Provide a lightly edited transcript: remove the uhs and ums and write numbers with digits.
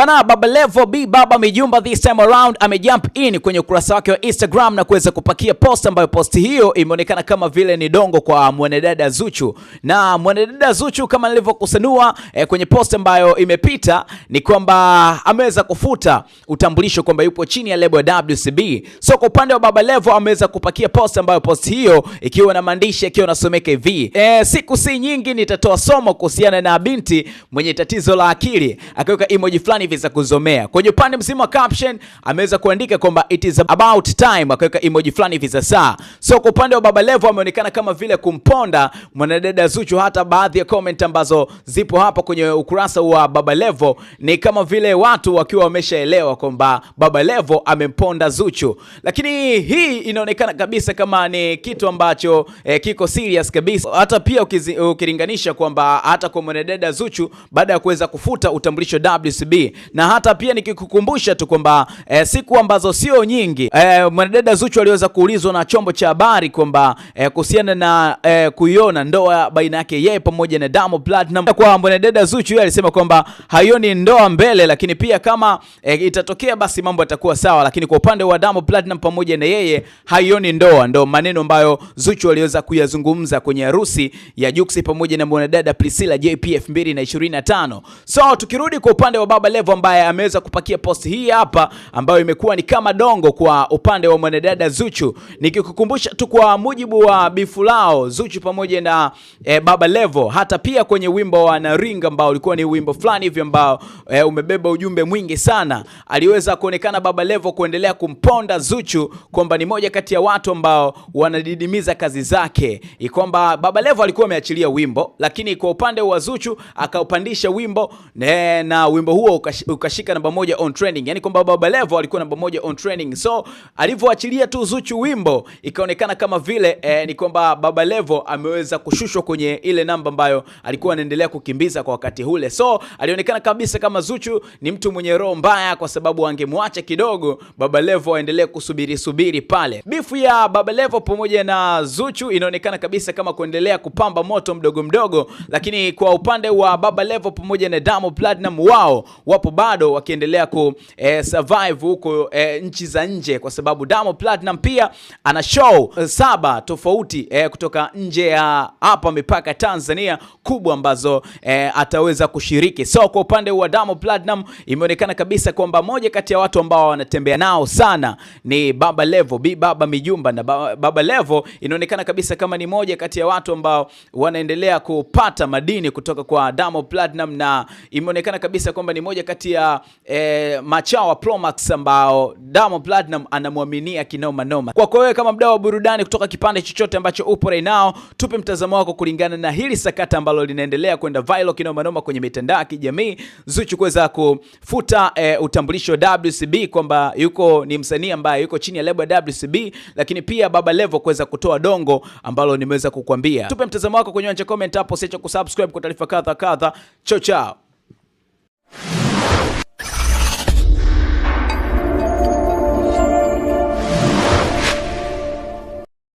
Bana, Baba Levo B Baba Mijumba this time around amejump in kwenye ukurasa wake wa Instagram na kuweza kupakia post ambayo post hiyo imeonekana kama vile ni dongo kwa mwanadada Zuchu. Na mwanadada Zuchu kama nilivyokusanua kwenye post ambayo imepita ni kwamba ameweza kufuta utambulisho kwamba yupo chini ya lebo ya WCB. So kwa upande wa Baba Levo ameweza kupakia post ambayo post hiyo ikiwa na maandishi yakiwa yanasomeka hivi: siku si nyingi nitatoa somo kuhusiana na binti mwenye tatizo la akili. Akaweka emoji fulani hivi za kuzomea. Kwenye upande mzima wa caption ameweza kuandika kwamba it is about time, akaweka emoji fulani hivi za saa. So kwa upande wa Baba Levo ameonekana kama vile kumponda mwanadada Zuchu. Hata baadhi ya comment ambazo zipo hapa kwenye ukurasa wa Baba Levo ni kama vile watu wakiwa wameshaelewa kwamba Baba Levo amemponda Zuchu. Lakini hii inaonekana kabisa kama ni kitu ambacho kiko serious kabisa. Hata pia ukilinganisha kwamba hata kwa mwanadada Zuchu baada ya kuweza kufuta utambulisho WCB, na hata pia nikikukumbusha tu kwamba siku ambazo sio nyingi mwanadada Zuchu aliweza kuulizwa na chombo cha habari kwamba kuhusiana na kuiona ndoa baina yake yeye pamoja na Diamond Platnumz. Kwa mwanadada Zuchu yeye alisema kwamba haioni ndoa mbele, lakini pia kama itatokea basi mambo yatakuwa sawa, lakini kwa upande wa Diamond Platnumz pamoja na yeye haioni ndoa. Ndo maneno ambayo Zuchu aliweza kuyazungumza kwenye harusi ya Jux pamoja na mwanadada Priscilla JP 2025. So tukirudi kwa upande wa Baba Levo ambaye ameweza kupakia post hii hapa ambayo imekuwa ni kama dongo kwa upande wa mwanadada Zuchu. Nikikukumbusha tu kwa mujibu wa bifu lao Zuchu pamoja na Baba Levo, hata pia kwenye wimbo wa Naringa ambao ulikuwa ni wimbo fulani hivi ambao umebeba ujumbe mwingi sana, aliweza kuonekana Baba Levo kuendelea kumponda Zuchu kwamba ni moja kati ya watu ambao wanadidimiza kazi zake. Kwamba Baba Levo alikuwa ameachilia wimbo, lakini kwa upande wa Zuchu akaupandisha wimbo na wimbo huo ukashika namba 1 on trending. Yani kwamba Baba Levo alikuwa namba 1 on trending. So alivyoachilia tu Zuchu wimbo ikaonekana kama vile ni kwamba Baba Levo ameweza kushushwa kwenye ile namba ambayo alikuwa anaendelea kukimbiza kwa wakati ule. So alionekana kabisa kama Zuchu ni mtu mwenye roho mbaya, kwa sababu angemwacha kidogo Baba Levo aendelee kusubiri pale. Bifu ya Baba Levo pamoja na Zuchu inaonekana kabisa kama kuendelea kupamba moto mdogo mdogo, lakini kwa upande wa Baba Levo pamoja na Diamond Platnumz wao wapo bado wakiendelea ku survive huko nchi za nje, kwa sababu Diamond Platnumz pia ana show 7 tofauti kutoka nje ya hapa mipaka Tanzania kubwa ambazo ataweza kushiriki. So kwa upande wa Diamond Platnumz imeonekana kabisa kwamba moja kati ya watu ambao wanatembea nao sana ni Baba Levo B Baba Mijumba, na Baba Levo inaonekana kabisa kama ni moja kati ya watu ambao wanaendelea kupata madini kutoka kwa Diamond Platnumz, na imeonekana kabisa kwamba ni moja kati ya machawa Promax ambao Diamond Platnumz anamwaminia kinoma noma. Kwa wewe kama mdau wa burudani kutoka kipande chochote ambacho upo right now, tupe mtazamo wako kulingana na hili sakata ambalo linaendelea kwenda viral kinoma noma kwenye mitandao ya kijamii. Zuchu kuweza kufuta utambulisho wa WCB kwamba ni msanii ambaye yuko chini ya lebo ya WCB, lakini pia Baba Levo kuweza kutoa dongo ambalo nimeweza kukuambia. Tupe mtazamo wako kwenye comment hapo, usiache kusubscribe kwa taarifa kadha. Chao chao.